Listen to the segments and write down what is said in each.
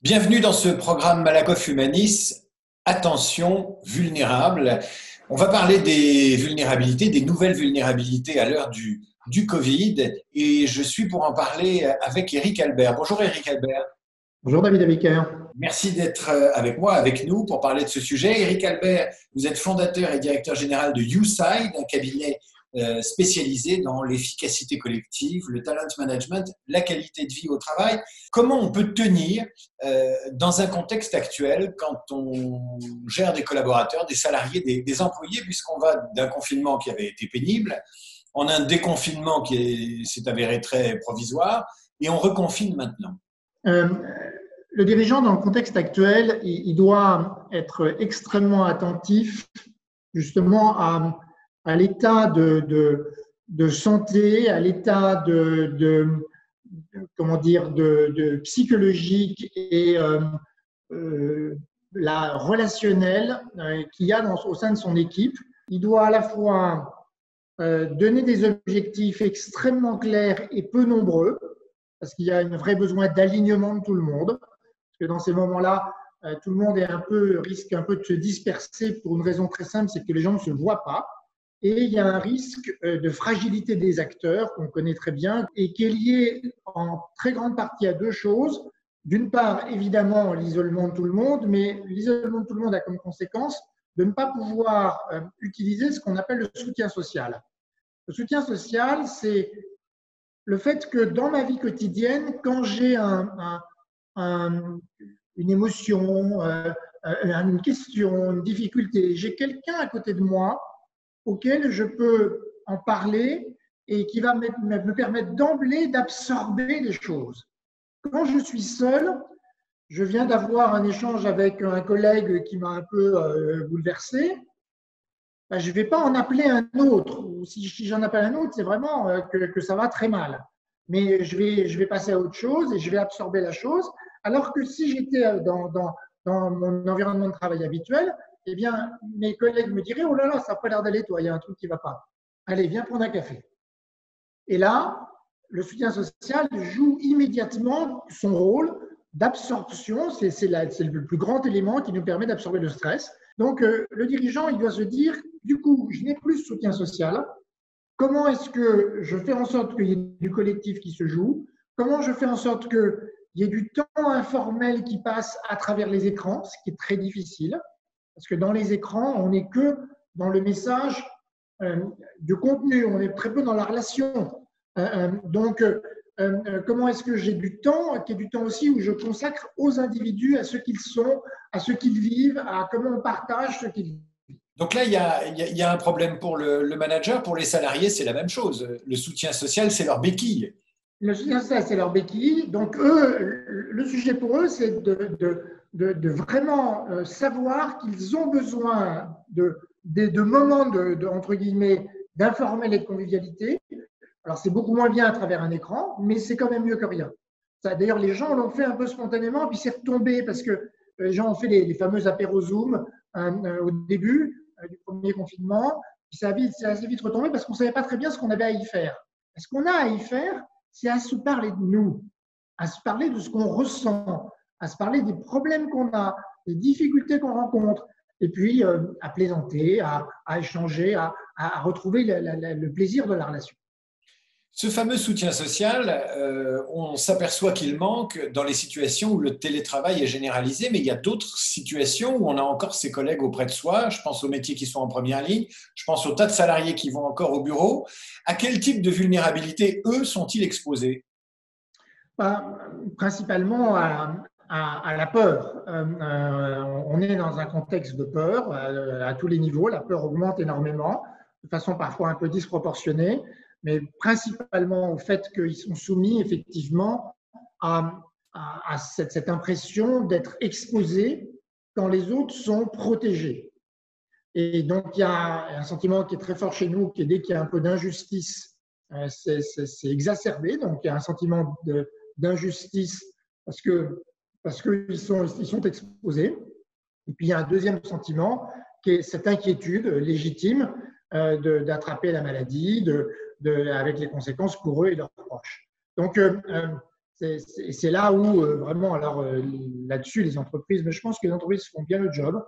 Bienvenue dans ce programme Malakoff Humanis. Attention, vulnérable. On va parler des vulnérabilités, des nouvelles vulnérabilités à l'heure du Covid. Et je suis pour en parler avec Eric Albert. Bonjour Eric Albert. Bonjour David Abiker. Merci d'être avec moi, avec nous, pour parler de ce sujet. Eric Albert, vous êtes fondateur et directeur général de YouSide, un cabinet spécialisé dans l'efficacité collective, le talent management, la qualité de vie au travail. Comment on peut tenir dans un contexte actuel quand on gère des collaborateurs, des salariés, des employés, puisqu'on va d'un confinement qui avait été pénible en un déconfinement qui s'est avéré très provisoire et on reconfine maintenant? Le dirigeant, dans le contexte actuel, il doit être extrêmement attentif justement à l'état de santé, à l'état comment dire, de psychologique et la relationnelle qu'il y a au sein de son équipe. Il doit à la fois donner des objectifs extrêmement clairs et peu nombreux, parce qu'il y a un vrai besoin d'alignement de tout le monde. Parce que dans ces moments-là, tout le monde risque un peu de se disperser pour une raison très simple, c'est que les gens ne se voient pas. Et il y a un risque de fragilité des acteurs qu'on connaît très bien et qui est lié en très grande partie à deux choses. D'une part, évidemment, l'isolement de tout le monde, mais l'isolement de tout le monde a comme conséquence de ne pas pouvoir utiliser ce qu'on appelle le soutien social. Le soutien social, c'est le fait que dans ma vie quotidienne, quand j'ai une émotion, une question, une difficulté, j'ai quelqu'un à côté de moi auquel je peux en parler et qui va me permettre d'emblée d'absorber les choses. Quand je suis seul, je viens d'avoir un échange avec un collègue qui m'a un peu bouleversé. Ben, je ne vais pas en appeler un autre. Ou si j'en appelle un autre, c'est vraiment que ça va très mal. Mais je vais passer à autre chose et je vais absorber la chose. Alors que si j'étais dans mon environnement de travail habituel, eh bien, mes collègues me diraient « Oh là là, ça n'a pas l'air d'aller, toi, il y a un truc qui ne va pas. Allez, viens prendre un café. » Et là, le soutien social joue immédiatement son rôle d'absorption. C'est le plus grand élément qui nous permet d'absorber le stress. Donc, le dirigeant, il doit se dire, du coup, je n'ai plus de soutien social. Comment est-ce que je fais en sorte qu'il y ait du collectif qui se joue? Comment je fais en sorte qu'il y ait du temps informel qui passe à travers les écrans, ce qui est très difficile, parce que dans les écrans, on n'est que dans le message du contenu, on est très peu dans la relation. Donc, comment est-ce que j'ai du temps, qui est du temps aussi où je consacre aux individus, à ce qu'ils sont, à ce qu'ils vivent, à comment on partage ce qu'ils vivent. Donc là, il y a un problème pour le manager, pour les salariés, c'est la même chose. Le soutien social, c'est leur béquille. Le soutien social, c'est leur béquille. Donc, eux, le sujet pour eux, c'est de vraiment savoir qu'ils ont besoin de moments entre guillemets, d'informel et de convivialité. Alors, c'est beaucoup moins bien à travers un écran, mais c'est quand même mieux que rien. D'ailleurs, les gens l'ont fait un peu spontanément, puis c'est retombé parce que les gens ont fait les fameux apéros Zoom au début du premier confinement. Puis c'est assez vite retombé parce qu'on ne savait pas très bien ce qu'on avait à y faire. Ce qu'on a à y faire, c'est à se parler de nous, à se parler de ce qu'on ressent, à se parler des problèmes qu'on a, des difficultés qu'on rencontre, et puis à plaisanter, à échanger, à retrouver le plaisir de la relation. Ce fameux soutien social, on s'aperçoit qu'il manque dans les situations où le télétravail est généralisé, mais il y a d'autres situations où on a encore ses collègues auprès de soi. Je pense aux métiers qui sont en première ligne, je pense aux tas de salariés qui vont encore au bureau. À quel type de vulnérabilité, eux, sont-ils exposés? Principalement à la peur. On est dans un contexte de peur à tous les niveaux. La peur augmente énormément, de façon parfois un peu disproportionnée, mais principalement au fait qu'ils sont soumis effectivement à cette impression d'être exposés quand les autres sont protégés. Et donc, il y a un sentiment qui est très fort chez nous, qui est dès qu'il y a un peu d'injustice, c'est exacerbé. Donc, il y a un sentiment d'injustice parce qu'ils sont exposés. Et puis, il y a un deuxième sentiment qui est cette inquiétude légitime d'attraper la maladie, avec les conséquences pour eux et leurs proches. Donc, C'est là où vraiment, alors là-dessus, les entreprises, mais je pense que les entreprises font bien le job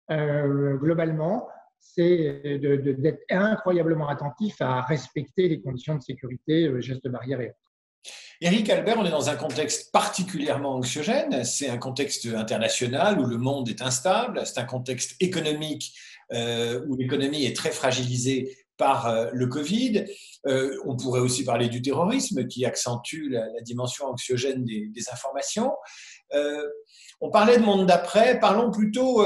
globalement, c'est d'être incroyablement attentif à respecter les conditions de sécurité, gestes barrières et autres. Éric Albert, on est dans un contexte particulièrement anxiogène. C'est un contexte international où le monde est instable. C'est un contexte économique où l'économie est très fragilisée par le Covid. On pourrait aussi parler du terrorisme qui accentue la dimension anxiogène des informations. On parlait de monde d'après. Parlons plutôt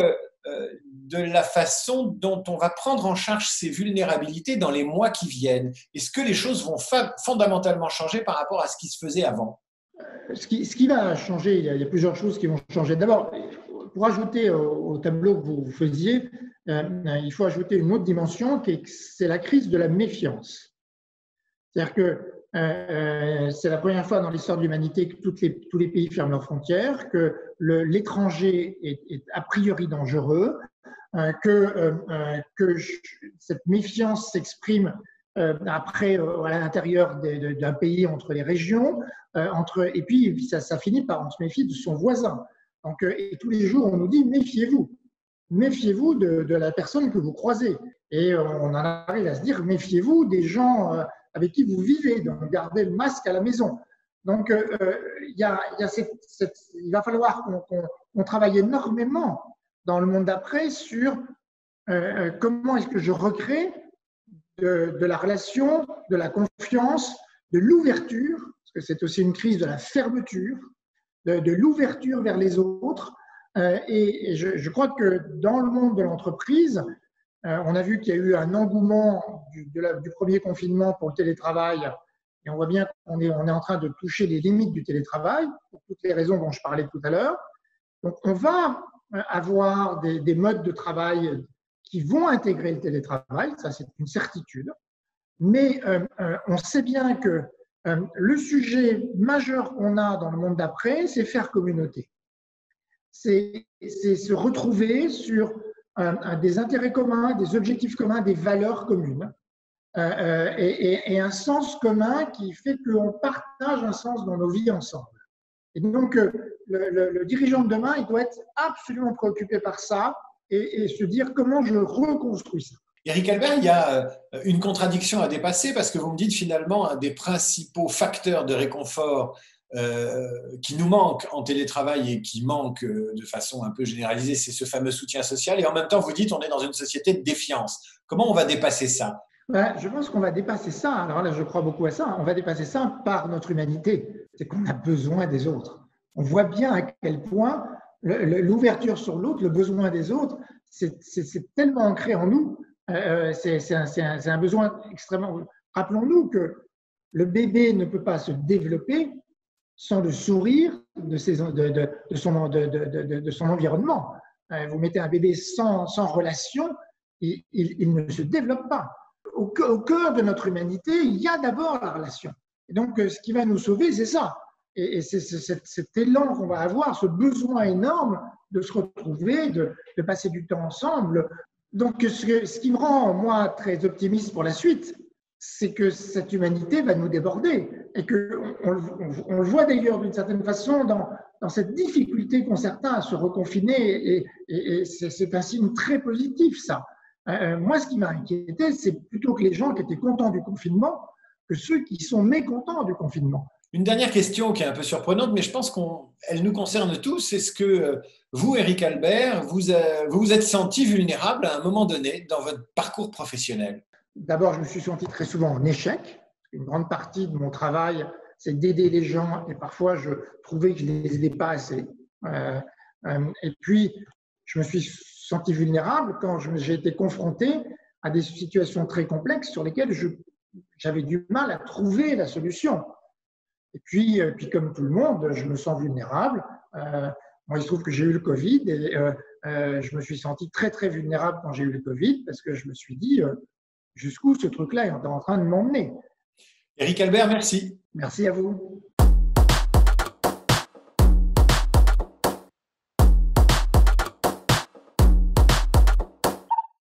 de la façon dont on va prendre en charge ces vulnérabilités dans les mois qui viennent. Est-ce que les choses vont fondamentalement changer par rapport à ce qui se faisait avant? Ce qui va changer, il y a plusieurs choses qui vont changer. D'abord, pour ajouter au tableau que vous faisiez, il faut ajouter une autre dimension, c'est la crise de la méfiance. C'est-à-dire que c'est la première fois dans l'histoire de l'humanité que tous les pays ferment leurs frontières, que l'étranger est a priori dangereux, que cette méfiance s'exprime après à l'intérieur d'un pays, entre les régions, et puis ça finit par on se méfie de son voisin. Donc, et tous les jours, on nous dit méfiez-vous. Méfiez-vous de la personne que vous croisez. Et on en arrive à se dire méfiez-vous des gens avec qui vous vivez, donc gardez le masque à la maison. Donc, il va falloir qu'on travaille énormément dans le monde d'après sur comment est-ce que je recrée de la relation, de la confiance, de l'ouverture, parce que c'est aussi une crise de la fermeture, de l'ouverture vers les autres. Et je crois que dans le monde de l'entreprise, on a vu qu'il y a eu un engouement du premier confinement pour le télétravail, et on voit bien qu'on est en train de toucher les limites du télétravail, pour toutes les raisons dont je parlais tout à l'heure. Donc, on va avoir des modes de travail qui vont intégrer le télétravail, ça c'est une certitude, mais on sait bien que le sujet majeur qu'on a dans le monde d'après, c'est faire communauté. C'est se retrouver sur des intérêts communs, des objectifs communs, des valeurs communes et un sens commun qui fait qu'on partage un sens dans nos vies ensemble. Et donc, le dirigeant de demain, il doit être absolument préoccupé par ça et se dire comment je reconstruis ça. Éric Albert, il y a une contradiction à dépasser parce que vous me dites finalement un des principaux facteurs de réconfort qui nous manque en télétravail et qui manque de façon un peu généralisée, c'est ce fameux soutien social. Et en même temps, vous dites on est dans une société de défiance. Comment on va dépasser ça? Je pense qu'on va dépasser ça. Alors là, je crois beaucoup à ça. On va dépasser ça par notre humanité. C'est qu'on a besoin des autres. On voit bien à quel point l'ouverture sur l'autre, le besoin des autres, c'est tellement ancré en nous. C'est un besoin extrêmement… Rappelons-nous que le bébé ne peut pas se développer sans le sourire de son environnement. Vous mettez un bébé sans relation, il ne se développe pas. Au cœur de notre humanité, il y a d'abord la relation. Et donc, ce qui va nous sauver, c'est ça. Et c'est cet élan qu'on va avoir, ce besoin énorme de se retrouver, de passer du temps ensemble. Donc, ce qui me rend, moi, très optimiste pour la suite, c'est que cette humanité va nous déborder. Et qu'on le voit d'ailleurs d'une certaine façon dans cette difficulté qu'ont certains à se reconfiner. Et c'est un signe très positif, ça. Moi, ce qui m'a inquiété, c'est plutôt que les gens qui étaient contents du confinement que ceux qui sont mécontents du confinement. Une dernière question qui est un peu surprenante, mais je pense qu'elle nous concerne tous. Est-ce que vous, Éric Albert, vous vous êtes senti vulnérable à un moment donné dans votre parcours professionnel? D'abord, je me suis senti très souvent en échec. Une grande partie de mon travail, c'est d'aider les gens et parfois, je trouvais que je ne les aidais pas assez. Et puis, je me suis senti vulnérable quand j'ai été confronté à des situations très complexes sur lesquelles j'avais du mal à trouver la solution. Et puis, comme tout le monde, je me sens vulnérable. Moi, il se trouve que j'ai eu le Covid et je me suis senti très, très vulnérable quand j'ai eu le Covid parce que je me suis dit jusqu'où ce truc-là est en train de m'emmener. Éric Albert, merci. Merci à vous.